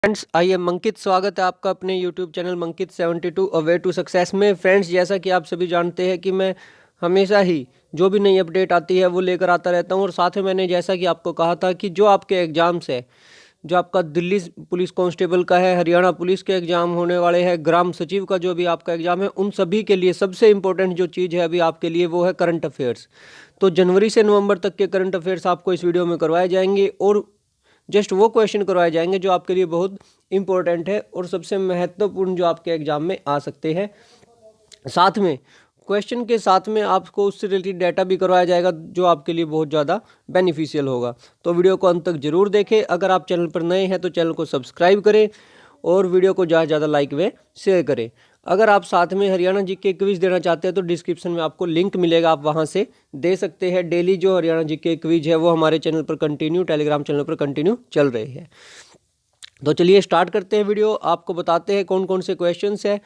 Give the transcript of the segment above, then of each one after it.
Friends, I am मंकित। स्वागत है आपका अपने YouTube channel Mankit 72 a way to success में। फ्रेंड्स, जैसा कि आप सभी जानते हैं कि मैं हमेशा ही जो भी नई अपडेट आती है वो लेकर आता रहता हूं। और साथ में मैंने जैसा कि आपको कहा था कि जो आपके एग्ज़ाम्स है, जो आपका दिल्ली पुलिस कांस्टेबल का है, हरियाणा पुलिस के एग्ज़ाम होने वाले हैं, ग्राम सचिव का जो भी आपका एग्ज़ाम है, उन सभी के लिए सबसे इंपॉर्टेंट जो चीज़ है अभी आपके लिए वो है करंट अफेयर्स। तो जनवरी से नवंबर तक के करंट अफेयर्स आपको इस वीडियो में करवाए जाएंगे और जस्ट वो क्वेश्चन करवाए जाएंगे जो आपके लिए बहुत इंपॉर्टेंट है और सबसे महत्वपूर्ण जो आपके एग्जाम में आ सकते हैं। साथ में क्वेश्चन के साथ में आपको उससे रिलेटेड डाटा भी करवाया जाएगा जो आपके लिए बहुत ज़्यादा बेनिफिशियल होगा। तो वीडियो को अंत तक जरूर देखें। अगर आप चैनल पर नए हैं तो चैनल को सब्सक्राइब करें और वीडियो को ज़्यादा से ज़्यादा लाइक व शेयर करें। अगर आप साथ में हरियाणा जीके क्विज देना चाहते हैं तो डिस्क्रिप्शन में आपको लिंक मिलेगा, आप वहां से दे सकते हैं। डेली जो हरियाणा जीके क्विज है वो हमारे चैनल पर कंटिन्यू, टेलीग्राम चैनल पर कंटिन्यू चल रही है। तो चलिए स्टार्ट करते हैं वीडियो। आपको बताते हैं कौन कौन से क्वेश्चंस है।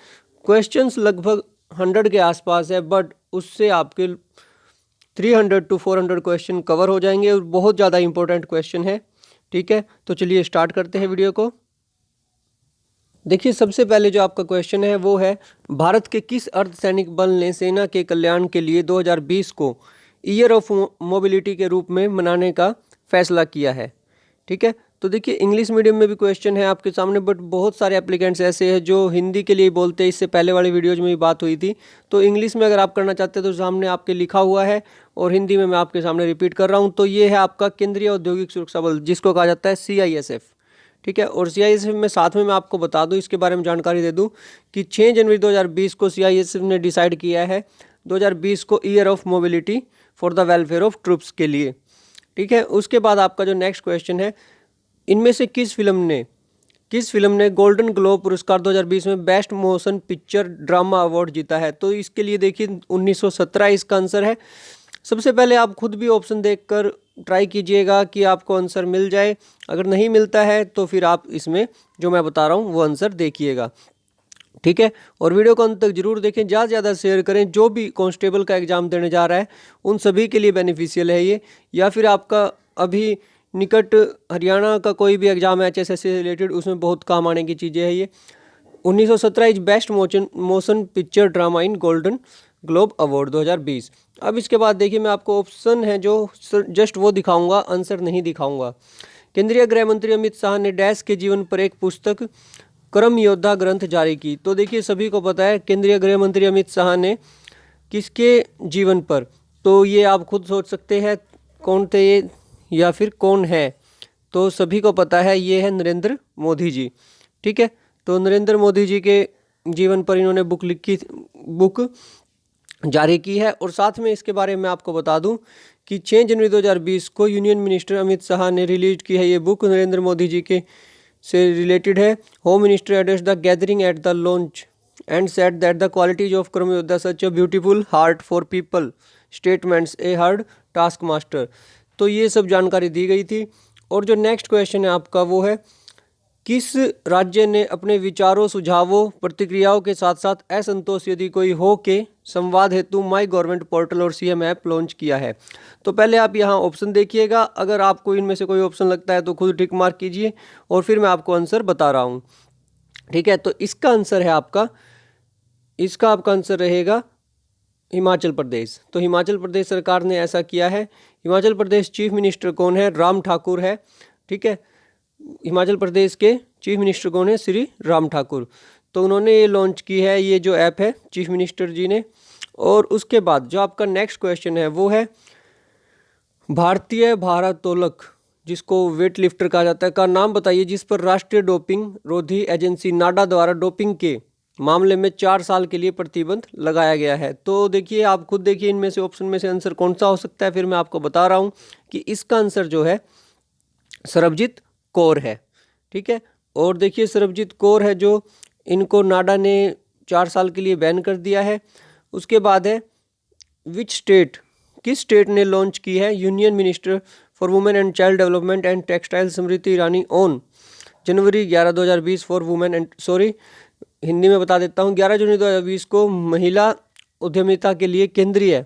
क्वेश्चंस लगभग 100 के आसपास है, बट उससे आपके 300 to 400 क्वेश्चन कवर हो जाएंगे और बहुत ज़्यादा इंपॉर्टेंट क्वेश्चन है। ठीक है, तो चलिए स्टार्ट करते हैं वीडियो को। देखिए, सबसे पहले जो आपका क्वेश्चन है वो है, भारत के किस अर्धसैनिक बल ने सेना के कल्याण के लिए 2020 को ईयर ऑफ मोबिलिटी के रूप में मनाने का फैसला किया है। ठीक है, तो देखिए इंग्लिश मीडियम में भी क्वेश्चन है आपके सामने, बट बहुत सारे एप्लीकेंट्स ऐसे हैं जो हिंदी के लिए बोलते हैं। इससे पहले वाले वीडियोज में भी बात हुई थी। तो इंग्लिश में अगर आप करना चाहते हैं तो सामने आपके लिखा हुआ है और हिंदी में मैं आपके सामने रिपीट कर रहा हूँ। तो ये है आपका केंद्रीय औद्योगिक सुरक्षा बल, जिसको कहा जाता है CISF। ठीक है, और CISF में साथ में मैं आपको बता दूं, इसके बारे में जानकारी दे दूं कि 6 जनवरी 2020 को CISF ने डिसाइड किया है 2020 को year of mobility for the welfare of troops के लिए। ठीक है, उसके बाद आपका जो नेक्स्ट क्वेश्चन है, इनमें से किस फिल्म ने गोल्डन ग्लोब पुरस्कार 2020 में best motion picture drama award जीता है। तो इसके लिए देखिए 1917 इसका आंसर है। सबसे पहले आप खुद भी ऑप्शन देखकर ट्राई कीजिएगा कि आपको आंसर मिल जाए। अगर नहीं मिलता है तो फिर आप इसमें जो मैं बता रहा हूँ वो आंसर देखिएगा। ठीक है, और वीडियो को अंत तक जरूर देखें, ज़्यादा से ज़्यादा शेयर करें। जो भी कांस्टेबल का एग्जाम देने जा रहा है उन सभी के लिए बेनिफिशियल है ये। या फिर आपका अभी निकट हरियाणा का कोई भी एग्जाम है HSS से रिलेटेड, उसमें बहुत काम आने की चीज़ें हैं ये। 1917 is best motion picture drama in golden globe award 2020। अब इसके बाद देखिए मैं आपको ऑप्शन है जो जस्ट वो दिखाऊंगा, आंसर नहीं दिखाऊंगा। केंद्रीय गृह मंत्री अमित शाह ने डैश के जीवन पर एक पुस्तक कर्म योद्धा ग्रंथ जारी की। तो देखिए सभी को पता है केंद्रीय गृह मंत्री अमित शाह ने किसके जीवन पर, तो ये आप खुद सोच सकते हैं कौन थे ये या फिर कौन है। तो सभी को पता है ये है नरेंद्र मोदी जी। ठीक है, तो नरेंद्र मोदी जी के जीवन पर इन्होंने बुक जारी की है। और साथ में इसके बारे में आपको बता दूं कि 6 जनवरी 2020 को यूनियन मिनिस्टर अमित शाह ने रिलीज की है ये बुक, नरेंद्र मोदी जी के से रिलेटेड है। Home minister address the gathering at the launch and said that the qualities of Karma Yoddha such a beautiful heart for people statements a hard task master. तो ये सब जानकारी दी गई थी। और जो नेक्स्ट क्वेश्चन है आपका वो है, किस राज्य ने अपने विचारों, सुझावों, प्रतिक्रियाओं के साथ साथ असंतोष यदि कोई हो के संवाद हेतु माई गवर्नमेंट पोर्टल और CM ऐप लॉन्च किया है। तो पहले आप यहाँ ऑप्शन देखिएगा, अगर आपको इनमें से कोई ऑप्शन लगता है तो खुद टिक मार्क कीजिए और फिर मैं आपको आंसर बता रहा हूँ। ठीक है, तो इसका आंसर है आपका आंसर रहेगा हिमाचल प्रदेश। तो हिमाचल प्रदेश सरकार ने ऐसा किया है। हिमाचल प्रदेश चीफ मिनिस्टर कौन है? राम ठाकुर है। ठीक है, हिमाचल प्रदेश के चीफ मिनिस्टर कौन है? श्री राम ठाकुर। तो उन्होंने ये लॉन्च की है ये जो ऐप है चीफ मिनिस्टर जी ने। और उसके बाद जो आपका नेक्स्ट क्वेश्चन है वो है, भारतीय भारोत्तोलक जिसको वेट लिफ्टर कहा जाता है का नाम बताइए जिस पर राष्ट्रीय डोपिंग रोधी एजेंसी नाडा द्वारा डोपिंग के मामले में 4 साल के लिए प्रतिबंध लगाया गया है। तो देखिए आप खुद देखिए इनमें से ऑप्शन में से आंसर कौन सा हो सकता है। फिर मैं आपको बता रहा हूँ कि इसका आंसर जो है सरबजीत कौर है। ठीक है, और देखिए सरबजीत कौर है जो इनको नाडा ने 4 साल के लिए बैन कर दिया है। उसके बाद है किस स्टेट ने लॉन्च की है union minister for women and child development and textile Smriti Irani on January 11 2020 for women and Hindi में बता देता हूँ। 11 जनवरी 2020 को महिला उद्यमिता के लिए केंद्रीय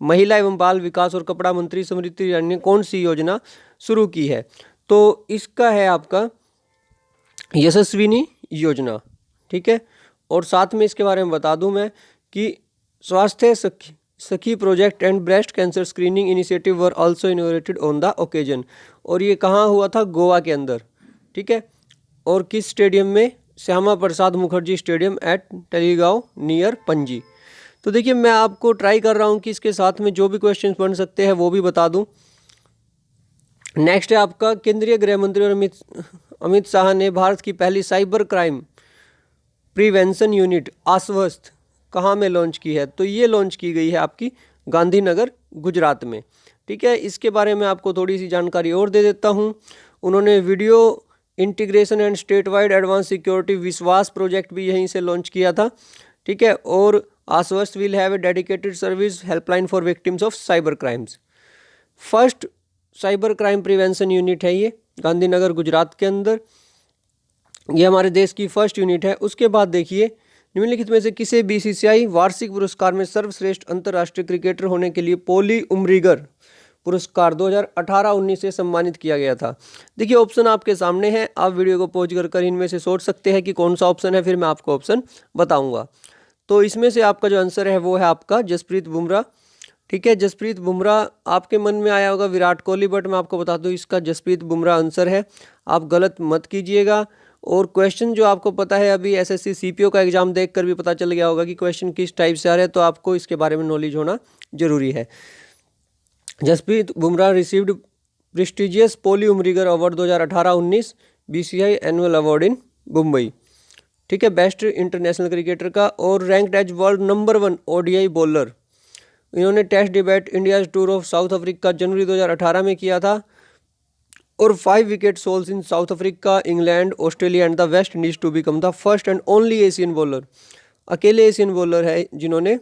महिला एवं बाल विकास और कपड़ा मंत्री स्मृति ईरानी ने कौन सी योजना शुरू की है। तो इसका है आपका यशस्विनी योजना, ठीक है। और साथ में इसके बारे में बता दूं मैं कि स्वास्थ्य सखी project and breast cancer screening initiative were also inaugurated on the occasion. और ये कहाँ हुआ था? गोवा के अंदर, ठीक है। और किस स्टेडियम में? Shyama Prasad Mukherjee stadium at Taleigao near Panaji. तो देखिए मैं आपको ट्राई कर रहा हूँ कि इसके साथ में जो भी क्वेश्चन बन सकते हैं वो भी बता दूँ। नेक्स्ट है आपका, केंद्रीय गृह मंत्री और अमित शाह ने भारत की पहली साइबर क्राइम प्रिवेंशन यूनिट आश्वस्त कहाँ में लॉन्च की है? तो ये लॉन्च की गई है आपकी गांधीनगर गुजरात में, ठीक है। इसके बारे में आपको थोड़ी सी जानकारी और दे देता हूँ। उन्होंने video integration and state wide advance security विश्वास प्रोजेक्ट भी यहीं से लॉन्च किया था, ठीक है। और आश्वस्त will have a dedicated service helpline for victims of cyber crimes. First cyber crime prevention unit है ये गांधीनगर गुजरात के अंदर, ये हमारे देश की फर्स्ट यूनिट है। उसके बाद देखिए, निम्नलिखित में से किसे बीसीसीआई वार्षिक पुरस्कार में सर्वश्रेष्ठ अंतर्राष्ट्रीय क्रिकेटर होने के लिए पोली उमरीगर पुरस्कार 2018-19 से सम्मानित किया गया था? देखिए ऑप्शन आपके सामने है, आप वीडियो को पॉज कर इनमें से सोच सकते हैं कि कौन सा ऑप्शन है, फिर मैं आपको ऑप्शन बताऊंगा। तो इसमें से आपका जो आंसर है वो है आपका जसप्रीत बुमराह, ठीक है। जसप्रीत बुमराह, आपके मन में आया होगा विराट कोहली, बट मैं आपको बता दूं इसका जसप्रीत बुमराह आंसर है, आप गलत मत कीजिएगा। और क्वेश्चन जो आपको पता है, अभी एसएससी सीपीओ का एग्जाम देखकर भी पता चल गया होगा कि क्वेश्चन किस टाइप से आ रहे हैं, तो आपको इसके बारे में नॉलेज होना जरूरी है। Jasprit Bumrah received prestigious Polly Umrigar award 2018-19 BCCI annual award in Mumbai, ठीक है, बेस्ट इंटरनेशनल क्रिकेटर का। और ranked as world number 1 ODI bowler. इन्होंने test debut India tour of South Africa जनवरी 2018 में किया था। और 5 wicket hauls in South Africa, England, Australia and the West Indies to become the first and only Asian bowler. अकेले Asian bowler है जिन्होंने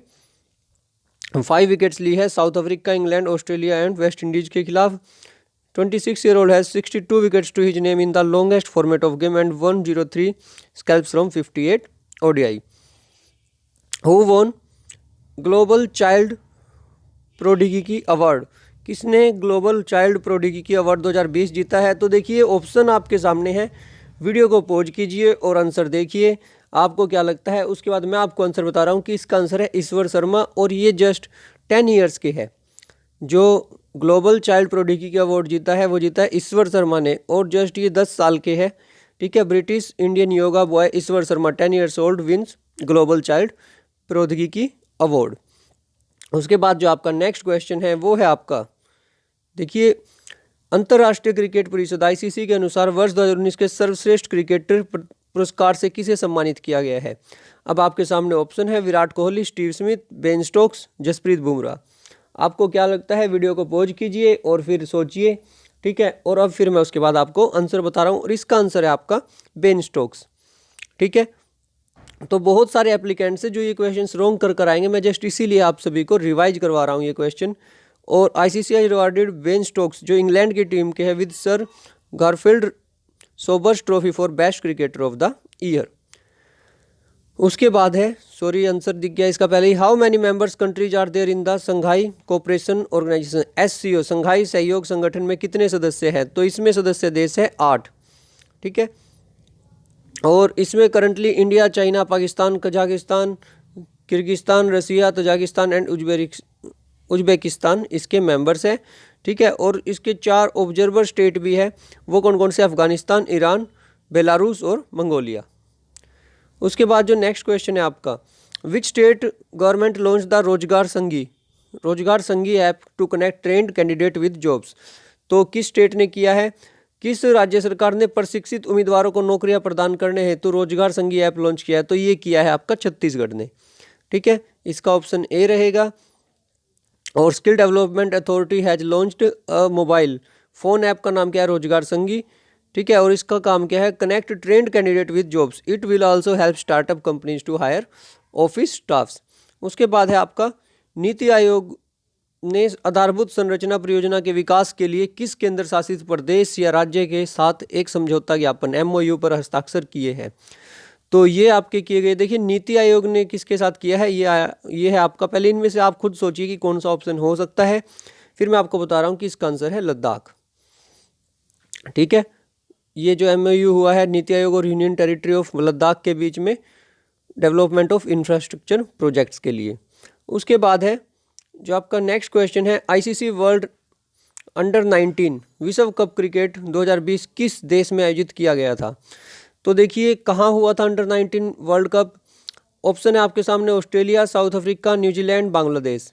5 wickets ली है south Africa, England, Australia and West Indies के खिलाफ। 26 year old has 62 wickets to his name in the longest format of game and 103 scalps from 58 ODI. Who won global child prodigy की award? किसने global child prodigy की award 2020 जीता है? तो देखिए option आपके सामने है, वीडियो को पॉज कीजिए और आंसर देखिए, आपको क्या लगता है। उसके बाद मैं आपको आंसर बता रहा हूँ कि इसका आंसर है ईश्वर शर्मा, और ये जस्ट 10 years के है। जो ग्लोबल चाइल्ड प्रोडिगी की अवार्ड जीता है वो जीता है ईश्वर शर्मा ने, और जस्ट ये 10 साल के है, ठीक है। British Indian yoga boy Ishwar Sharma 10 years old wins global child prodigy की अवार्ड। उसके बाद जो आपका नेक्स्ट क्वेश्चन है वो है आपका, देखिए, अंतर्राष्ट्रीय क्रिकेट परिषद आईसीसी के अनुसार वर्ष 2019 के सर्वश्रेष्ठ क्रिकेटर पुरस्कार से किसे सम्मानित किया गया है? अब आपके सामने ऑप्शन है Virat Kohli, Steve Smith, Ben Stokes, Jasprit Bumrah. आपको क्या लगता है? वीडियो को पॉज कीजिए और फिर सोचिए, ठीक है। और अब फिर मैं उसके बाद आपको आंसर बता रहा हूँ, और इसका आंसर है आपका बेन स्टोक्स, ठीक है। तो बहुत सारे एप्लीकेंट्स हैं जो ये क्वेश्चंस रॉन्ग कर आएंगे, मैं जस्ट इसीलिए आप सभी को रिवाइज करवा रहा हूँ ये क्वेश्चन। और आईसीसीआई रिवार्डेड बेन स्टोक्स जो इंग्लैंड की टीम के हैं with sir Garfield Sobers trophy for best cricketer of the year. उसके बाद है, सॉरी आंसर दिख गया इसका पहले ही, how many members countries are there in the Shanghai cooperation organisation SCO, Shanghai सहयोग संगठन में कितने सदस्य हैं? तो इसमें सदस्य देश है 8, ठीक है। और इसमें currently India, China, Pakistan, Kazakhstan, Kyrgyzstan, Russia, Tajikistan and Uzbekistan इसके मेंबर्स हैं, ठीक है। और इसके 4 ऑब्जर्वर स्टेट भी है, वो कौन कौन से? अफगानिस्तान, ईरान, बेलारूस और मंगोलिया। उसके बाद जो नेक्स्ट क्वेश्चन है आपका, which state government launch the Rozgar Sangi app to connect trained candidate with jobs? तो किस स्टेट ने किया है? किस राज्य सरकार ने प्रशिक्षित उम्मीदवारों को नौकरियां प्रदान करने हेतु रोजगार संगी ऐप लॉन्च किया है? तो ये किया है आपका छत्तीसगढ़ ने, ठीक है। इसका ऑप्शन ए रहेगा। और skill development authority has launched a mobile phone app का नाम क्या है? रोजगार संगी, ठीक है। और इसका काम क्या है? Connect trained candidate with jobs, it will also help startup companies to hire office staffs. उसके बाद है आपका, नीति आयोग ने आधारभूत संरचना परियोजना के विकास के लिए किस केंद्र शासित प्रदेश या राज्य के साथ एक समझौता ज्ञापन एमओयू पर हस्ताक्षर किए हैं? तो ये आपके किए गए, देखिए नीति आयोग ने किसके साथ किया है? ये है आपका, पहले इनमें से आप खुद सोचिए कि कौन सा ऑप्शन हो सकता है, फिर मैं आपको बता रहा हूँ कि इसका आंसर है लद्दाख, ठीक है। ये जो MOU हुआ है नीति आयोग और यूनियन टेरिटरी ऑफ लद्दाख के बीच में डेवलपमेंट ऑफ इंफ्रास्ट्रक्चर प्रोजेक्ट्स के लिए। उसके बाद है जो आपका नेक्स्ट क्वेश्चन है, ICC वर्ल्ड अंडर-19 विश्व कप क्रिकेट 2020 किस देश में आयोजित किया गया था? तो देखिए कहाँ हुआ था अंडर-19 वर्ल्ड कप। ऑप्शन है आपके सामने Australia, south Africa, New Zealand, Bangladesh.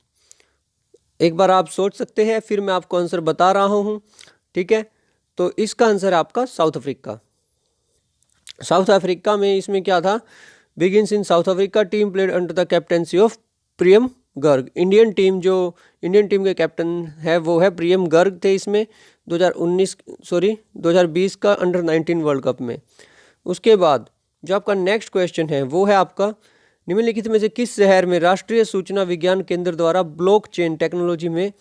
एक बार आप सोच सकते हैं, फिर मैं आपको आंसर बता रहा हूँ, ठीक है। तो इसका आंसर है आपका साउथ अफ्रीका। साउथ अफ्रीका में इसमें क्या था, begins in South Africa, team played under the captaincy of Priyam Garg. Indian team के कैप्टन है वो है प्रियम गर्ग थे इसमें 2020 का अंडर-19 वर्ल्ड कप में। उसके बाद जो आपका नेक्स्ट क्वेश्चन है वो है आपका, निम्नलिखित में से किस शहर में राष्ट्रीय सूचना विज्ञान केंद्र द्वारा ब्लॉकचेन टेक्नोलॉजी में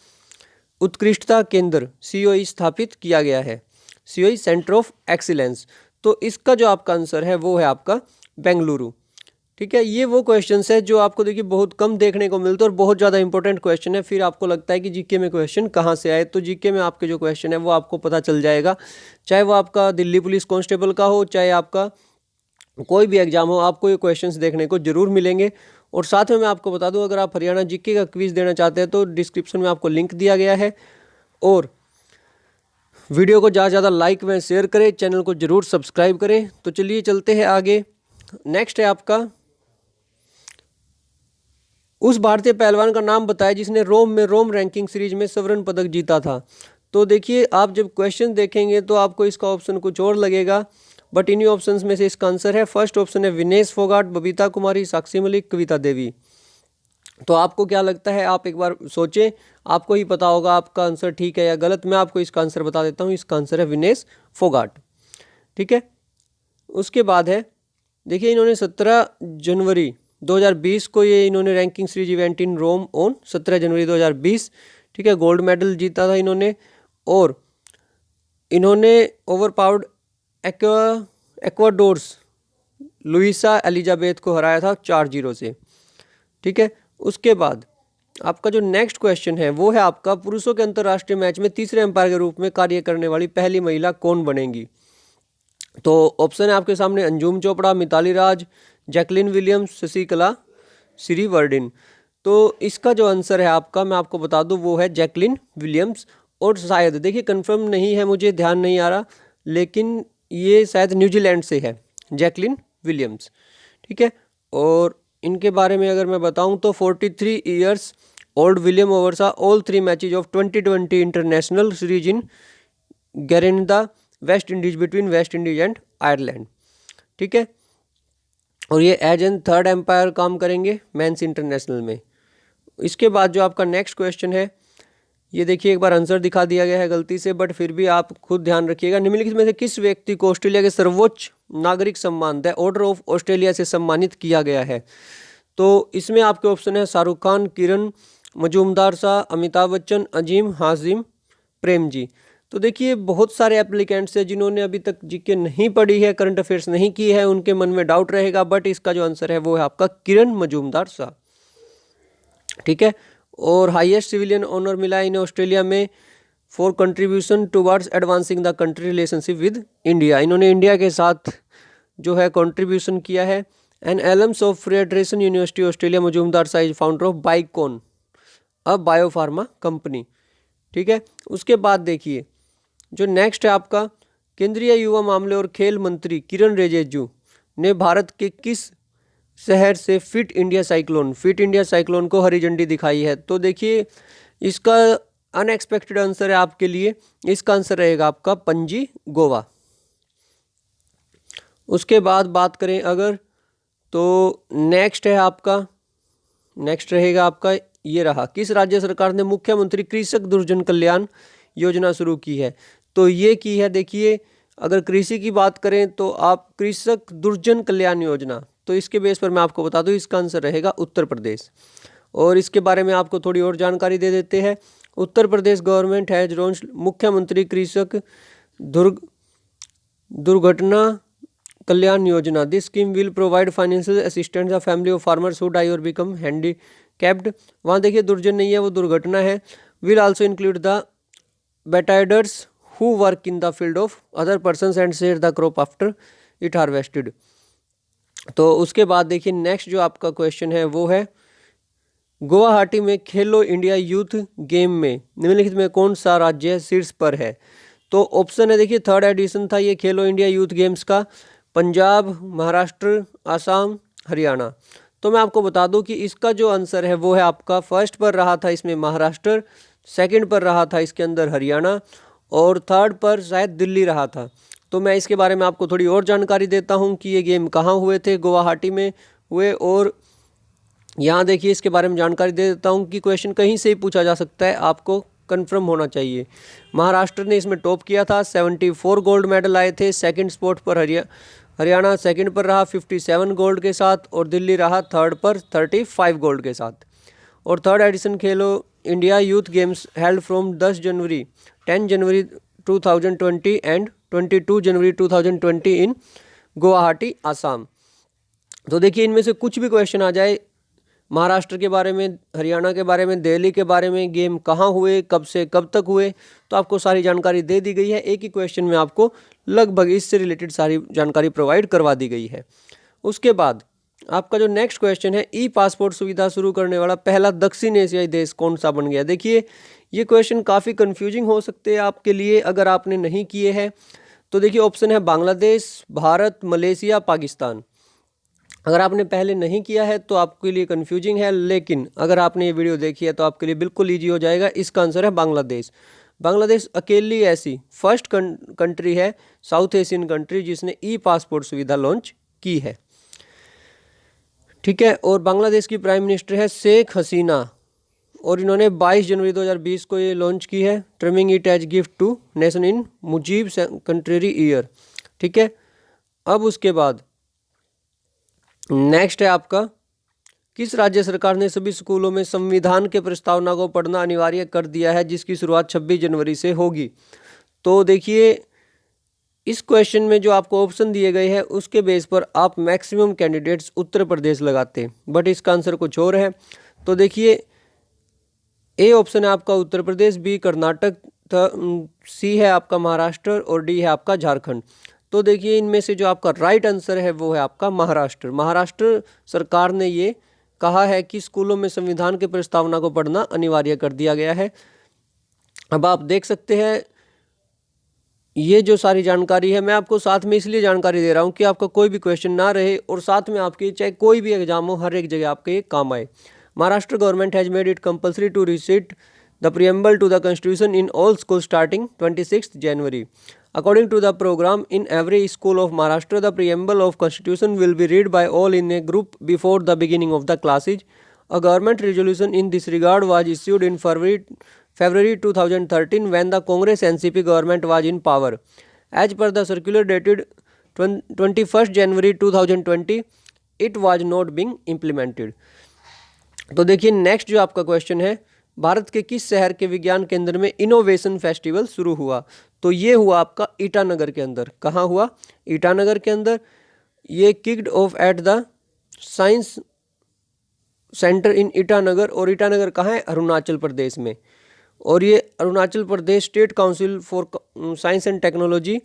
उत्कृष्टता केंद्र COE स्थापित किया गया है? COE centre of excellence. तो इसका जो आपका आंसर है वो है आपका बेंगलुरु, ठीक है। ये वो क्वेश्चंस है जो आपको देखिए बहुत कम देखने को मिलते हैं और बहुत ज़्यादा इंपॉर्टेंट क्वेश्चन है। फिर आपको लगता है कि जीके में क्वेश्चन कहाँ से आए, तो जीके में आपके जो क्वेश्चन है वो आपको पता चल जाएगा, चाहे वो आपका दिल्ली पुलिस कांस्टेबल का हो, चाहे आपका कोई भी एग्जाम हो, आपको ये क्वेश्चंस देखने को जरूर मिलेंगे। और साथ में मैं आपको बता दूं, अगर आप हरियाणा जीके का क्विज देना चाहते हैं तो डिस्क्रिप्शन में आपको लिंक दिया गया है। और वीडियो को ज़्यादा से ज़्यादा लाइक व शेयर करें, चैनल को जरूर सब्सक्राइब करें। तो चलिए चलते हैं आगे। नेक्स्ट है आपका, उस भारतीय पहलवान का नाम बताया जिसने रोम रैंकिंग सीरीज में स्वर्ण पदक जीता था। तो देखिए आप जब क्वेश्चन देखेंगे तो आपको इसका ऑप्शन कुछ और लगेगा, बट इन्हीं ऑप्शंस में से इसका आंसर है, फर्स्ट ऑप्शन है विनेश फोगाट, बबीता कुमारी, साक्षी मलिक, कविता देवी। तो आपको क्या लगता है, आप एक बार सोचें, आपको ही पता होगा आपका आंसर ठीक है या गलत। मैं आपको इसका आंसर बता देता हूँ, इसका आंसर है विनेश फोगाट, ठीक है। उसके बाद है देखिए, इन्होंने 17 जनवरी 2020 को ये इन्होंने ranking series event in Rome on 17 January 2020, ठीक है, गोल्ड मेडल जीता था इन्होंने। और इन्होंने ओवर पावर्ड एक्वाडोर्स लुइसा एलिजाबेथ को हराया था 4-0 से, ठीक है। उसके बाद आपका जो नेक्स्ट क्वेश्चन है वो है आपका, पुरुषों के अंतर्राष्ट्रीय मैच में तीसरे अंपायर के रूप में कार्य करने वाली पहली महिला कौन बनेगी? तो ऑप्शन है आपके सामने अंजुम चोपड़ा, मिताली राज, जैकलिन विलियम्स, शशिकला श्रीवर्धन। तो इसका जो आंसर है आपका, मैं आपको बता दूं, वो है जैकलिन विलियम्स। और शायद देखिए कंफर्म नहीं है, मुझे ध्यान नहीं आ रहा, लेकिन ये शायद न्यूजीलैंड से है जैकलिन विलियम्स, ठीक है। और इनके बारे में अगर मैं बताऊं तो 43 ईयर्स ओल्ड विलियम ओवरसा all 3 matches of 2020 international series in Grenada West Indies between West Indies and Ireland, ठीक है। और ये एज एन थर्ड एम्पायर काम करेंगे मेंस इंटरनेशनल में। इसके बाद जो आपका नेक्स्ट क्वेश्चन है, ये देखिए एक बार आंसर दिखा दिया गया है गलती से, बट फिर भी आप खुद ध्यान रखिएगा। निम्नलिखित में से किस व्यक्ति को ऑस्ट्रेलिया के सर्वोच्च नागरिक सम्मान द ऑर्डर ऑफ ऑस्ट्रेलिया से सम्मानित किया गया है? तो इसमें आपके ऑप्शन है शाहरुख खान, किरण मजूमदार शाह, अमिताभ बच्चन, अजीम हाजिम प्रेम जी। तो देखिए बहुत सारे एप्लीकेंट्स हैं जिन्होंने अभी तक जीके नहीं पढ़ी है, करंट अफेयर्स नहीं की है, उनके मन में डाउट रहेगा, बट इसका जो आंसर है वो है आपका किरण मजूमदार शाह, ठीक है। और हाईएस्ट सिविलियन ऑनर मिला है इन्हें ऑस्ट्रेलिया में for contribution towards advancing the country relationship with India. इन्होंने इंडिया के साथ जो है कंट्रीब्यूशन किया है। An alums of Federation University Australia, Majumdar Shah is founder of Biocon a biopharma company, ठीक है। उसके बाद देखिए जो नेक्स्ट है आपका, केंद्रीय युवा मामले और खेल मंत्री किरण रिजिजू ने भारत के किस शहर से फिट इंडिया साइक्लोन को हरी झंडी दिखाई है? तो देखिए इसका अनएक्सपेक्टेड आंसर है आपके लिए, इसका आंसर रहेगा आपका पणजी, गोवा। उसके बाद बात करें अगर, तो नेक्स्ट रहेगा आपका, ये रहा, किस राज्य सरकार ने मुख्यमंत्री कृषक दुर्जन कल्याण योजना शुरू की है? तो ये की है, देखिए अगर कृषि की बात करें तो आप कृषक दुर्जन कल्याण योजना, तो इसके बेस पर मैं आपको बता दूं, इसका आंसर रहेगा उत्तर प्रदेश। और इसके बारे में आपको थोड़ी और जानकारी दे देते हैं। Uttar Pradesh government has launched Mukhyamantri Krishak Durghatna Kalyan Yojana. This scheme will provide financial assistance the family of farmers who die और बिकम हैंडीकैप्ड। वहाँ देखिए दुर्जन नहीं है, वो दुर्घटना है। विल आल्सो इंक्लूड द बेटाइडर्स who work in the field of other persons and share the crop after it harvested. तो उसके बाद देखिए नेक्स्ट जो आपका क्वेश्चन है वो है गुवाहाटी में खेलो इंडिया यूथ गेम में निम्नलिखित में कौन सा राज्य शीर्ष पर है। तो ऑप्शन है देखिए, थर्ड एडिशन था ये खेलो इंडिया यूथ गेम्स का, पंजाब, महाराष्ट्र, आसाम, हरियाणा। तो मैं आपको बता दूं कि इसका जो आंसर है वो है आपका फर्स्ट पर रहा था इसमें महाराष्ट्र, सेकंड पर रहा था इसके अंदर हरियाणा और थर्ड पर शायद दिल्ली रहा था। तो मैं इसके बारे में आपको थोड़ी और जानकारी देता हूं कि ये गेम कहाँ हुए थे, गुवाहाटी में हुए। और यहाँ देखिए इसके बारे में जानकारी दे देता हूँ कि क्वेश्चन कहीं से ही पूछा जा सकता है, आपको कंफर्म होना चाहिए। महाराष्ट्र ने इसमें टॉप किया था, 74 गोल्ड मेडल आए थे। सेकंड स्पॉट पर हरियाणा सेकंड पर रहा 57 गोल्ड के साथ और दिल्ली रहा थर्ड पर 35 गोल्ड के साथ। और third edition Khelo India youth games held from 10 January 2020 and 22 जनवरी 2020 इन गुवाहाटी, आसाम। तो देखिए इनमें से कुछ भी क्वेश्चन आ जाए, महाराष्ट्र के बारे में, हरियाणा के बारे में, दिल्ली के बारे में, गेम कहाँ हुए, कब से कब तक हुए, तो आपको सारी जानकारी दे दी गई है। एक ही क्वेश्चन में आपको लगभग इससे रिलेटेड सारी जानकारी प्रोवाइड करवा दी गई है। उसके बाद आपका जो नेक्स्ट क्वेश्चन है, ई पासपोर्ट सुविधा शुरू करने वाला पहला दक्षिण एशियाई देश कौन सा बन गया। देखिए ये क्वेश्चन काफ़ी कन्फ्यूजिंग हो सकते हैं आपके लिए अगर आपने नहीं किए हैं। तो देखिए ऑप्शन है बांग्लादेश, भारत, मलेशिया, पाकिस्तान। अगर आपने पहले नहीं किया है तो आपके लिए कंफ्यूजिंग है, लेकिन अगर आपने ये वीडियो देखी है तो आपके लिए बिल्कुल ईजी हो जाएगा। इसका आंसर है बांग्लादेश। बांग्लादेश अकेली ऐसी फर्स्ट कंट्री है, साउथ एशियन कंट्री, जिसने ई पासपोर्ट सुविधा लॉन्च की है। ठीक है, और बांग्लादेश की प्राइम मिनिस्टर है शेख हसीना और इन्होंने 22 जनवरी 2020 को ये लॉन्च की है, terming it as gift to nation in Mujib country year. ठीक है, अब उसके बाद नेक्स्ट है आपका, किस राज्य सरकार ने सभी स्कूलों में संविधान के प्रस्तावना को पढ़ना अनिवार्य कर दिया है, जिसकी शुरुआत 26 जनवरी से होगी। तो देखिए इस क्वेश्चन में जो आपको ऑप्शन दिए गए हैं उसके बेस पर आप मैक्सिमम कैंडिडेट्स उत्तर प्रदेश लगाते हैं, बट इसका आंसर कुछ और है। तो देखिए ए ऑप्शन है आपका उत्तर प्रदेश, बी कर्नाटक, सी है आपका महाराष्ट्र और डी है आपका झारखंड। तो देखिए इनमें से जो आपका राइट आंसर है वो है आपका महाराष्ट्र। महाराष्ट्र सरकार ने ये कहा है कि स्कूलों में संविधान के प्रस्तावना को पढ़ना अनिवार्य कर दिया गया है। अब आप देख सकते हैं ये जो सारी जानकारी है मैं आपको साथ में इसलिए जानकारी दे रहा हूँ कि आपका कोई भी क्वेश्चन ना रहे और साथ में आपके चाहे कोई भी एग्जाम हो हर एक जगह आपके ये काम आए। Maharashtra government has made it compulsory to recite the preamble to the constitution in all school starting 26 January. According to the program, in every school of Maharashtra, the preamble of Constitution will be read by all in a group before the beginning of the classes. A government resolution in this regard was issued in February 2013 when the Congress NCP government was in power. As per the circular dated 21st January 2020, it was not being implemented. तो देखिए next जो आपका question है, भारत के किस शहर के विज्ञान केंद्र में इनोवेशन फेस्टिवल शुरू हुआ। तो ये हुआ आपका ईटानगर के अंदर। कहाँ हुआ? ईटानगर के अंदर। ये kicked off at the science centre in Itanagar. और ईटानगर कहाँ है? अरुणाचल प्रदेश में। और ये Arunachal Pradesh state council for science and technology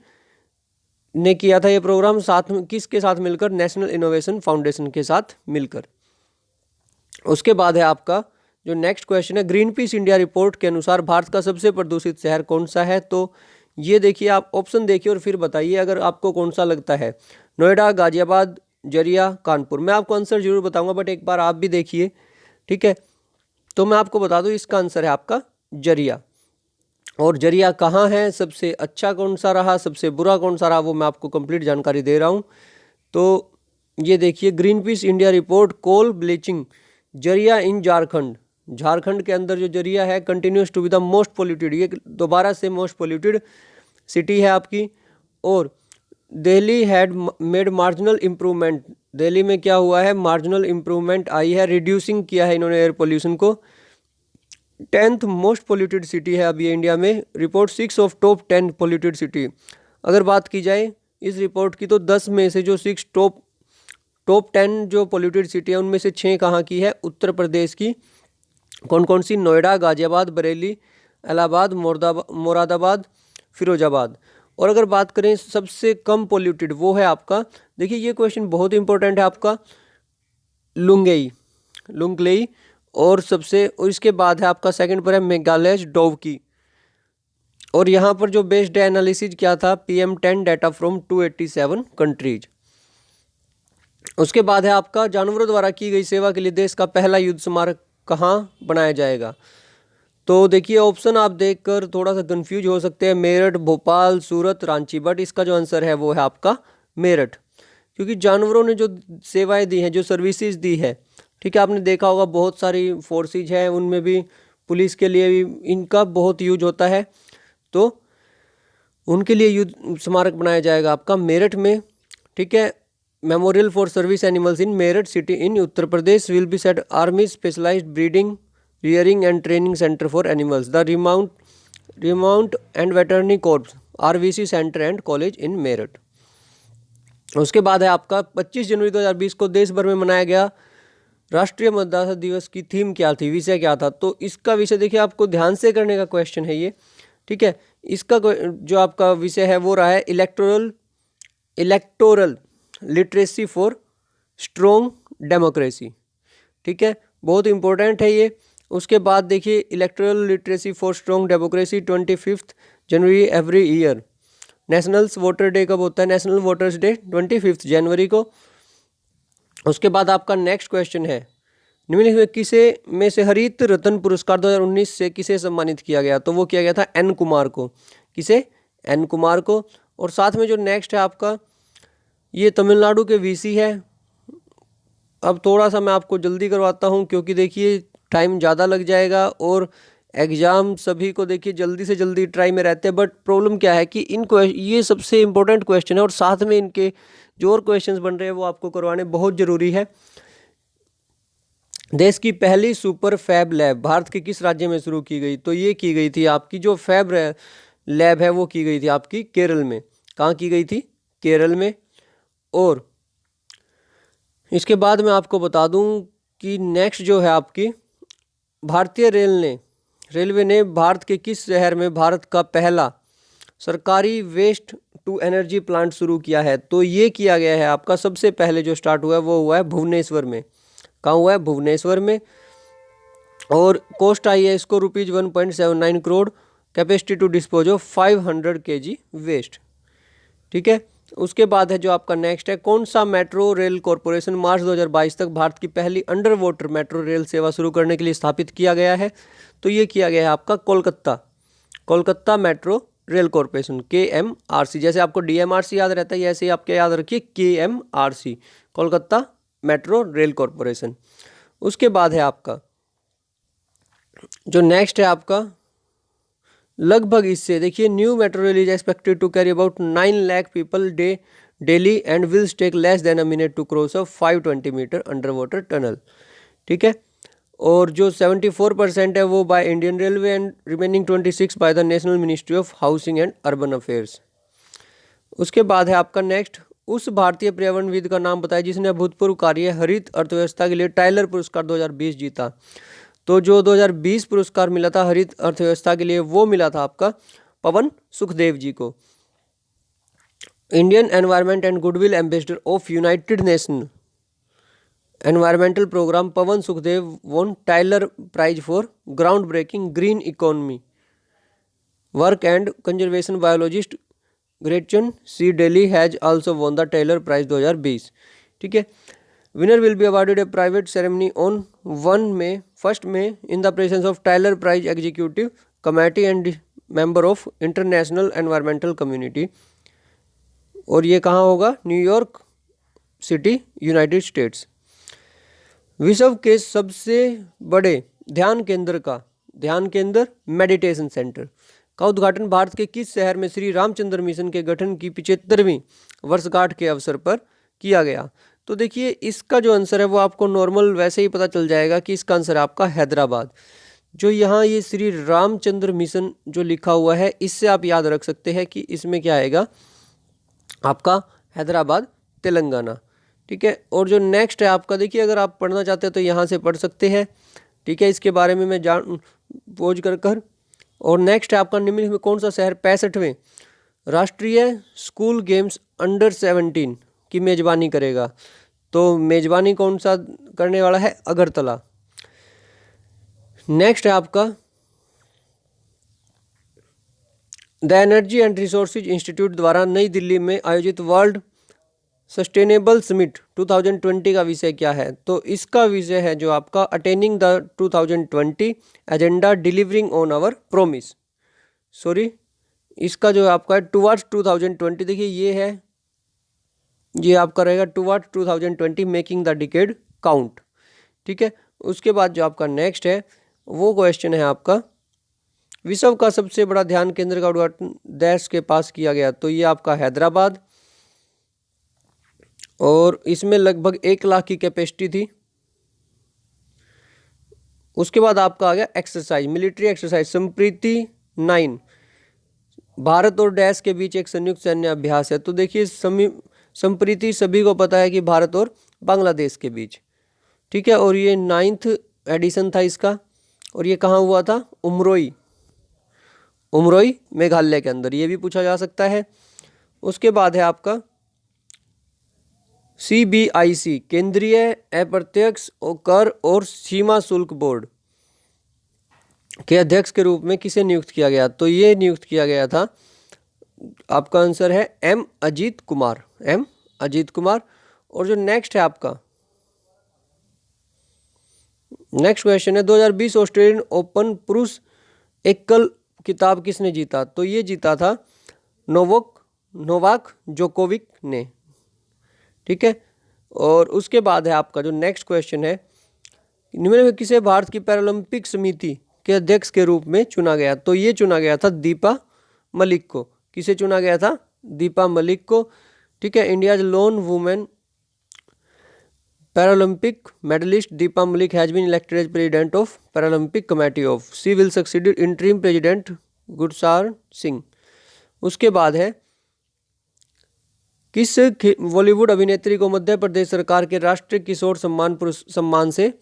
ने किया था ये प्रोग्राम, साथ में किसके साथ मिलकर? नेशनल इनोवेशन फाउंडेशन के साथ मिलकर। उसके बाद है आपका जो नेक्स्ट क्वेश्चन है, ग्रीन पीस इंडिया रिपोर्ट के अनुसार भारत का सबसे प्रदूषित शहर कौन सा है। तो ये देखिए आप ऑप्शन देखिए और फिर बताइए अगर आपको कौन सा लगता है। नोएडा, गाजियाबाद, जरिया, कानपुर। मैं आपको आंसर जरूर बताऊंगा बट एक बार आप भी देखिए। ठीक है, तो मैं आपको बता दूं इसका आंसर है आपका जरिया। और जरिया कहाँ है, सबसे अच्छा कौन सा रहा, सबसे बुरा कौन सा रहा, वो मैं आपको कंप्लीट जानकारी दे रहा हूँ। तो ये देखिए Greenpeace India report coal bleaching Jharia in Jharkhand. Jharkhand के अंदर जो जरिया है continues to be the most polluted, ये दोबारा से मोस्ट पोल्यूटेड सिटी है आपकी। और Delhi had made marginal improvement. Delhi में क्या हुआ है? मार्जिनल इम्प्रूवमेंट आई है, रिड्यूसिंग किया है इन्होंने एयर पोल्यूशन को। 10th मोस्ट पोल्यूटेड सिटी है अभी इंडिया में। Report 6 of top 10 polluted city. अगर बात की जाए इस रिपोर्ट की तो 10 में से जो 6 टॉप 10 जो पोल्यूटेड सिटी है उनमें से 6 कहाँ की है? उत्तर प्रदेश की। कौन कौन सी? नोएडा, गाजियाबाद, बरेली, इलाहाबाद, मुरादाबाद, फिरोजाबाद। और अगर बात करें सबसे कम पोल्यूटेड, वो है आपका, देखिए ये क्वेश्चन बहुत इंपॉर्टेंट है आपका, लुंगलेई। और इसके बाद है आपका सेकंड पर है मेघालय डोवकी। और यहाँ पर जो बेस्ड एनालिसिस क्या था, PM10 डाटा फ्रॉम 287 कंट्रीज। उसके बाद है आपका जानवरों द्वारा की गई सेवा के लिए देश का पहला युद्ध स्मारक कहाँ बनाया जाएगा। तो देखिए ऑप्शन आप देखकर थोड़ा सा कंफ्यूज हो सकते हैं, मेरठ, भोपाल, सूरत, रांची, बट इसका जो आंसर है वो है आपका मेरठ। क्योंकि जानवरों ने जो सेवाएं दी हैं, जो सर्विसेज दी है, ठीक है, आपने देखा होगा बहुत सारी फोर्सेज हैं, उनमें भी पुलिस के लिए भी इनका बहुत यूज होता है, तो उनके लिए युद्ध स्मारक बनाया जाएगा आपका मेरठ में। ठीक है, memorial for service animals in Meerut city in Uttar Pradesh will be set army specialized breeding, rearing and training centre for animals, the remount and veterinary corps, RVC centre and college in Meerut. उसके बाद है आपका 25 जनवरी 2020 को देश भर में मनाया गया राष्ट्रीय मतदाता दिवस की थीम क्या थी, विषय क्या था। तो इसका विषय देखिए आपको ध्यान से करने का क्वेश्चन है ये, ठीक है। इसका जो आपका विषय है वो रहा है electoral literacy for strong democracy, ठीक है, बहुत इंपॉर्टेंट है ये। उसके बाद देखिए electoral literacy for strong democracy 25 January every year. National voter day कब होता है, नेशनल वोटर्स डे 25 जनवरी को। उसके बाद आपका नेक्स्ट क्वेश्चन है, निम्नलिखित में किसे में से हरित रत्न पुरस्कार 2019 से किसे सम्मानित किया गया। तो वो किया गया था N कुमार को। किसे, N कुमार को। और साथ में जो नेक्स्ट है आपका, ये तमिलनाडु के VC है। अब थोड़ा सा मैं आपको जल्दी करवाता हूँ क्योंकि देखिए टाइम ज़्यादा लग जाएगा और एग्ज़ाम सभी को देखिए जल्दी से जल्दी ट्राई में रहते हैं, बट प्रॉब्लम क्या है कि ये सबसे इम्पोर्टेंट क्वेश्चन है और साथ में इनके जो और क्वेश्चंस बन रहे हैं वो आपको करवाने बहुत ज़रूरी है। देश की पहली सुपर फैब लैब भारत के किस राज्य में शुरू की गई। तो ये की गई थी आपकी जो फैब लैब है वो की गई थी आपकी केरल में। कहाँ की गई थी, केरल में। और इसके बाद मैं आपको बता दूं कि नेक्स्ट जो है आपकी भारतीय रेलवे ने भारत के किस शहर में भारत का पहला सरकारी वेस्ट टू एनर्जी प्लांट शुरू किया है। तो ये किया गया है आपका, सबसे पहले जो स्टार्ट हुआ है वो हुआ है भुवनेश्वर में। कहाँ हुआ है, भुवनेश्वर में। और कॉस्ट आई है इसको ₹1.79 crore, capacity to dispose of 500 kg waste, ठीक है। उसके बाद है जो आपका नेक्स्ट है, कौन सा मेट्रो रेल कॉरपोरेशन मार्च 2022 तक भारत की पहली अंडर वाटर मेट्रो रेल सेवा शुरू करने के लिए स्थापित किया गया है। तो ये किया गया है आपका Kolkata metro rail corporation, KMRC। जैसे आपको DMRC याद रहता है ऐसे ही आपके याद रखिए KMRC, Kolkata metro rail corporation. उसके बाद है आपका जो नेक्स्ट है आपका, लगभग इससे देखिए new metro rail is expected to carry about 9 lakh people daily and will take less than a minute to cross a 520 metre under water tunnel, ठीक है। और जो 74% है वो by Indian railway and remaining 26 by the national ministry of housing and urban affairs. उसके बाद है आपका नेक्स्ट, उस भारतीय पर्यावरणविद का नाम बताया जिसने अभूतपूर्व कार्य हरित अर्थव्यवस्था के लिए टाइलर पुरस्कार 2020 जीता। तो जो 2020 पुरस्कार मिला था हरित अर्थव्यवस्था के लिए वो मिला था आपका पवन सुखदेव जी को। Indian environment and goodwill ambassador of United Nation environmental programme Pavan Sukhdev won Tyler prize for ground breaking green economy work and conservation biologist Gretchen C Daily has also won the Tyler prize 2020, ठीक है। Winner will be awarded a private ceremony on 1 May in the presence of Tyler Prize Executive Committee and member of International Environmental Community। और ये कहाँ होगा, New York city, United states. विश्व के सबसे बड़े ध्यान केंद्र मेडिटेशन सेंटर का उद्घाटन भारत के किस शहर में श्री रामचंद्र मिशन के गठन की 75वीं वर्षगांठ के अवसर पर किया गया। तो देखिए इसका जो आंसर है वो आपको नॉर्मल वैसे ही पता चल जाएगा कि इसका आंसर है आपका हैदराबाद। जो यहाँ ये श्री रामचंद्र मिशन जो लिखा हुआ है इससे आप याद रख सकते हैं कि इसमें क्या आएगा आपका हैदराबाद, तेलंगाना, ठीक है। और जो नेक्स्ट है आपका, देखिए अगर आप पढ़ना चाहते हैं तो यहाँ से पढ़ सकते हैं, ठीक है। इसके बारे में मैं खोज कर और नेक्स्ट है आपका निम्नलिखित में कौन सा शहर 65वें राष्ट्रीय स्कूल गेम्स अंडर 17 की मेजबानी करेगा? तो मेजबानी कौन सा करने वाला है? अगरतला। नेक्स्ट है आपका the energy and resources institute द्वारा नई दिल्ली में आयोजित वर्ल्ड सस्टेनेबल समिट 2020 का विषय क्या है? तो इसका विषय है जो आपका attaining the 2020 agenda delivering on our promise. Sorry, इसका जो आपका टुवर्ड्स 2020, देखिए ये है, ये आपका रहेगा towards 2020 making the decade count. ठीक है। उसके बाद जो आपका नेक्स्ट है वो क्वेश्चन है आपका विश्व का सबसे बड़ा ध्यान केंद्र का उद्घाटन देश के पास किया गया? तो ये आपका हैदराबाद, और इसमें लगभग 1 लाख की कैपेसिटी थी। उसके बाद आपका आ गया exercise, military exercise Sampriti 9, Bharat और डैश के बीच एक संयुक्त सैन्य अभ्यास है। तो देखिए संप्रीति सभी को पता है कि भारत और बांग्लादेश के बीच। ठीक है। और ये 9th एडिशन था इसका, और ये कहाँ हुआ था? उमरोई मेघालय के अंदर, ये भी पूछा जा सकता है। उसके बाद है आपका CBIC केंद्रीय अप्रत्यक्ष कर और सीमा शुल्क बोर्ड के अध्यक्ष के रूप में किसे नियुक्त किया गया? तो ये नियुक्त किया गया था, आपका आंसर है M अजीत कुमार। और जो नेक्स्ट है आपका नेक्स्ट क्वेश्चन है 2020 ऑस्ट्रेलियन ओपन पुरुष एकल खिताब किसने जीता? तो ये जीता था नोवाक जोकोविक ने। ठीक है। और उसके बाद है आपका जो नेक्स्ट क्वेश्चन है निम्नलिखित में किसे भारत की पैरालंपिक समिति के अध्यक्ष के रूप में चुना गया? तो ये चुना गया था दीपा मलिक को। किसे चुना गया था? दीपा मलिक को। ठीक है। India lone women paralympic medallist Deepa Malik has been elected as president of paralympic committee of, she will succeed interim president Gursar Singh. उसके बाद है किस बॉलीवुड अभिनेत्री को मध्य प्रदेश सरकार के राष्ट्रीय किशोर सम्मान से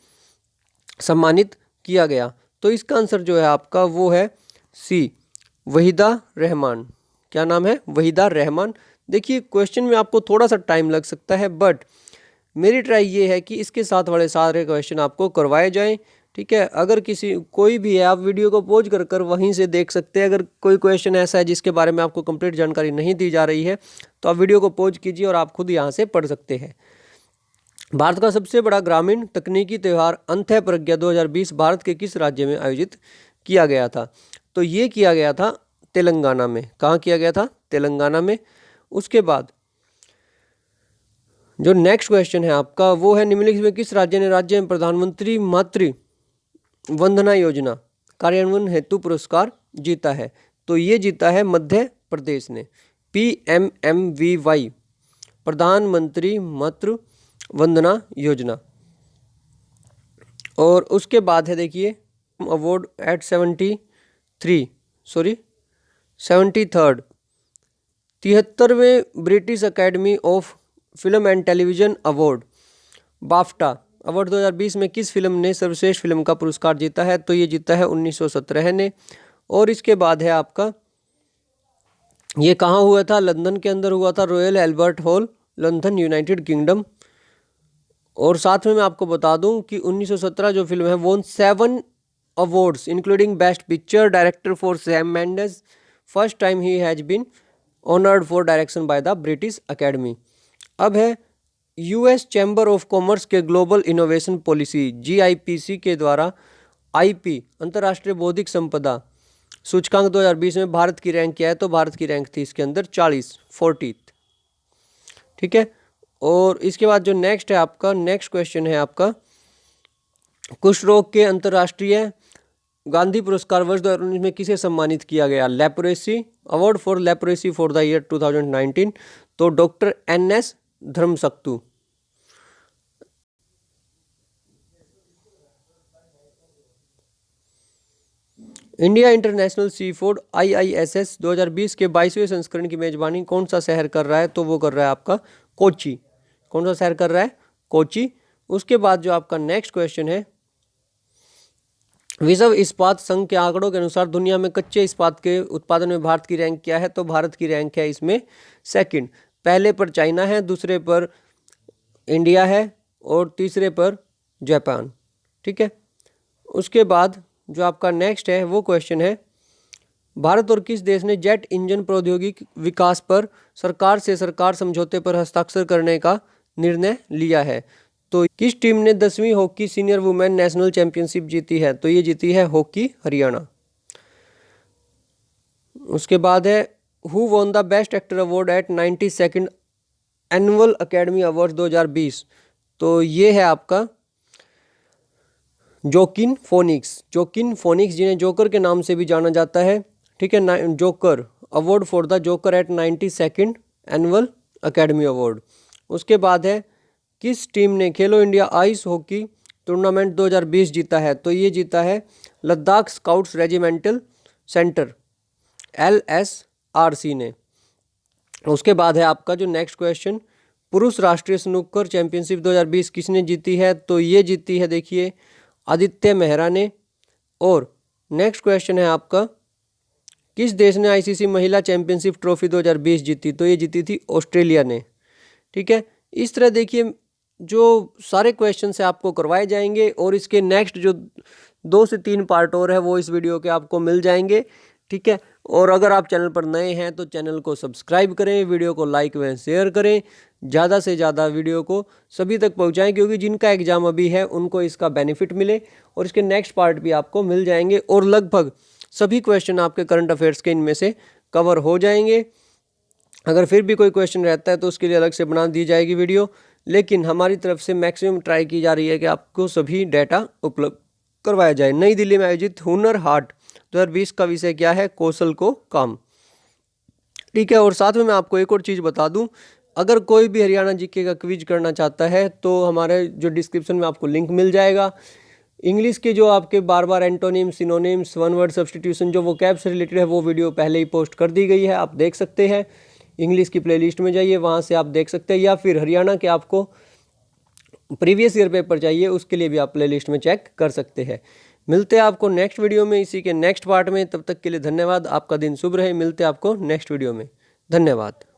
सम्मानित किया गया? तो इसका आंसर जो है आपका वो है सी, वहीदा रहमान। क्या नाम है? वहीदा रहमान। देखिए क्वेश्चन में आपको थोड़ा सा टाइम लग सकता है, बट मेरी ट्राई ये है कि इसके साथ वाले सारे क्वेश्चन आपको करवाए जाएं। ठीक है। अगर कोई भी है, आप वीडियो को पॉज कर वहीं से देख सकते हैं। अगर कोई क्वेश्चन ऐसा है जिसके बारे में आपको कंप्लीट जानकारी नहीं दी जा रही है तो आप वीडियो को पॉज कीजिए और आप खुद यहाँ से पढ़ सकते हैं। भारत का सबसे बड़ा ग्रामीण तकनीकी त्यौहार अंत्य प्रज्ञा 2020 भारत के किस राज्य में आयोजित किया गया था? तो ये किया गया था तेलंगाना में। कहाँ किया गया था? तेलंगाना में। उसके बाद जो नेक्स्ट क्वेश्चन है आपका वो है निम्नलिखित में किस राज्य ने राज्य में प्रधानमंत्री मातृ वंदना योजना कार्यान्वयन हेतु पुरस्कार जीता है? तो ये जीता है मध्य प्रदेश ने, PMMVY प्रधानमंत्री मातृ वंदना योजना। और उसके बाद है देखिए अवार्ड एट 73rd 73वें British academy of film and television award BAFTA award 2020 में किस फिल्म ने सर्वश्रेष्ठ फिल्म का पुरस्कार जीता है? तो ये जीता है 1917 ने। और इसके बाद है आपका ये कहाँ हुआ था? लंदन के अंदर हुआ था, royal Albert hall, London, United kingdom. और साथ में मैं आपको बता दूं कि 1917 जो फिल्म है वो 7 awards including best picture, director for Sam Mendes, first time ही has been honoured for direction by the British academy. अब है US चैम्बर ऑफ कॉमर्स के ग्लोबल इनोवेशन पॉलिसी GIPC के द्वारा IP अंतर्राष्ट्रीय बौद्धिक संपदा सूचकांक 2020 में भारत की रैंक क्या है? तो भारत की रैंक थी इसके अंदर 40 ठीक है। और इसके बाद जो नेक्स्ट है आपका नेक्स्ट क्वेश्चन है आपका कुष्ठ रोग के अंतर्राष्ट्रीय गांधी पुरस्कार वर्ष 2019 में किसे सम्मानित किया गया? Leprosy award for leprosy for the year 2019। तो doctor NS धर्मसक्तु। India international sea food IISS 2020 के 22वें संस्करण की मेजबानी कौन सा शहर कर रहा है? तो वो कर रहा है आपका कोची। कौन सा शहर कर रहा है? कोची। उसके बाद जो आपका नेक्स्ट क्वेश्चन है विश्व इस्पात संघ के आंकड़ों के अनुसार दुनिया में कच्चे इस्पात के उत्पादन में भारत की रैंक क्या है? तो भारत की रैंक है इसमें सेकंड। पहले पर चाइना है, दूसरे पर इंडिया है और तीसरे पर जापान। ठीक है। उसके बाद जो आपका नेक्स्ट है वो क्वेश्चन है, भारत और किस देश ने जेट इंजन प्रौद्योगिकी विकास पर सरकार से सरकार समझौते पर हस्ताक्षर करने का निर्णय लिया है? तो किस टीम ने 10वीं hockey senior women national championship जीती है? तो ये जीती है हॉकी हरियाणा। उसके बाद है, who won the best actor award at 92nd annual academy award 2020? तो ये है आपका जोकिन फोनिक्स। जोकिन फोनिक्स जिन्हें जोकर के नाम से भी जाना जाता है। ठीक है, Joker award for the Joker at 92nd annual academy award. उसके बाद है, किस टीम ने खेलो इंडिया आइस हॉकी टूर्नामेंट 2020 जीता है? तो ये जीता है Ladakh scouts regimental centre LSRC ने। उसके बाद है आपका जो नेक्स्ट क्वेश्चन, पुरुष राष्ट्रीय स्नूकर चैंपियनशिप 2020 किसने जीती है? तो ये जीती है देखिए आदित्य मेहरा ने। और नेक्स्ट क्वेश्चन है आपका, किस देश ने ICC महिला चैंपियनशिप ट्रॉफी 2020 जीती? तो ये जीती थी ऑस्ट्रेलिया ने। ठीक है, इस तरह देखिए जो सारे क्वेश्चन से आपको करवाए जाएंगे और इसके नेक्स्ट जो 2 से 3 पार्ट और है वो इस वीडियो के आपको मिल जाएंगे। ठीक है, और अगर आप चैनल पर नए हैं तो चैनल को सब्सक्राइब करें, वीडियो को लाइक व शेयर करें, ज़्यादा से ज़्यादा वीडियो को सभी तक पहुंचाएं, क्योंकि जिनका एग्ज़ाम अभी है उनको इसका बेनिफिट मिले और इसके नेक्स्ट पार्ट भी आपको मिल जाएंगे और लगभग सभी क्वेश्चन आपके करंट अफेयर्स के इनमें से कवर हो जाएंगे। अगर फिर भी कोई क्वेश्चन रहता है तो उसके लिए अलग से बना दी जाएगी वीडियो, लेकिन हमारी तरफ से मैक्सिमम ट्राई की जा रही है कि आपको सभी डाटा उपलब्ध करवाया जाए। नई दिल्ली में आयोजित हुनर हाट 2020 का विषय क्या है? कौशल को काम। ठीक है, और साथ में मैं आपको एक और चीज़ बता दूं, अगर कोई भी हरियाणा जीके का क्विज करना चाहता है तो हमारे जो डिस्क्रिप्शन में आपको लिंक मिल जाएगा। इंग्लिश के जो आपके बार बार antonyms, synonyms, one word substitution जो वोकैब से रिलेटेड है वो वीडियो पहले ही पोस्ट कर दी गई है, आप देख सकते हैं। इंग्लिश की प्लेलिस्ट में जाइए, वहाँ से आप देख सकते हैं, या फिर हरियाणा के आपको प्रीवियस ईयर पेपर चाहिए उसके लिए भी आप प्लेलिस्ट में चेक कर सकते हैं। मिलते हैं आपको नेक्स्ट वीडियो में इसी के नेक्स्ट पार्ट में। तब तक के लिए धन्यवाद। आपका दिन शुभ रहे। मिलते हैं आपको नेक्स्ट वीडियो में। धन्यवाद।